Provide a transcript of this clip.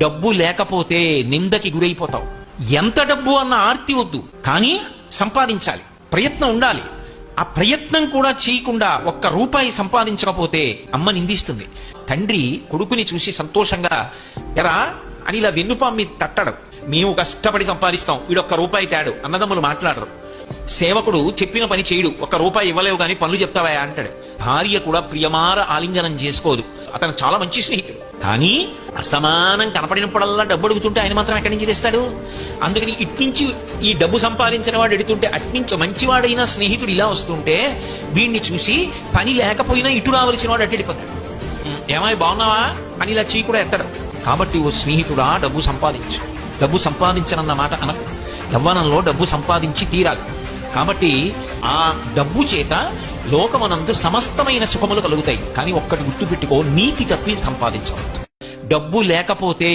డబ్బు లేకపోతే నిందకి గురైపోతావు. ఎంత డబ్బు అన్న ఆర్తి వద్దు, కానీ సంపాదించాలి, ప్రయత్నం ఉండాలి. ఆ ప్రయత్నం కూడా చేయకుండా ఒక్క రూపాయి సంపాదించకపోతే అమ్మ నిందిస్తుంది. తండ్రి కొడుకుని చూసి సంతోషంగా ఎరా అని ఇలా వెన్నుపాం మీద తట్టడం. మేము కష్టపడి సంపాదిస్తాం, వీడొక్క రూపాయి తేడు అన్నదమ్ములు మాట్లాడరు. సేవకుడు చెప్పిన పని చేయడు, ఒక్క రూపాయి ఇవ్వలేవు గాని పనులు చెప్తావా అంటాడు. భార్య కూడా ప్రియమార ఆలింగనం చేసుకోదు. అతను చాలా మంచి స్నేహితుడు, కానీ అసమానం కనపడినప్పుడల్లా డబ్బు అడుగుతుంటే ఆయన మాత్రం ఎక్కడి నుంచి తెస్తాడు? అందుకని ఇట్నుంచి ఈ డబ్బు సంపాదించిన వాడు ఎడుతుంటే అట్నుంచి మంచివాడైన స్నేహితుడు ఇలా వస్తుంటే వీడిని చూసి పని లేకపోయినా ఇటు రావలసిన వాడు అట్టెడిపోతాడు. ఏమై బాగున్నావా అని ఇలా చీ కూడా ఎత్తడు. కాబట్టి ఓ స్నేహితుడా, డబ్బు సంపాదించు. డబ్బు సంపాదించనన్న మాట అనకు. యవ్వనంలో డబ్బు సంపాదించి తీరాలి. కాబట్టి ఆ డబ్బు చేత లోకమనందు సమస్తమైన సుఖములు కలుగుతాయి. కానీ ఒక్కటి గుర్తుపెట్టుకో, నీతి తప్పి సంపాదించవద్దు. డబ్బు లేకపోతే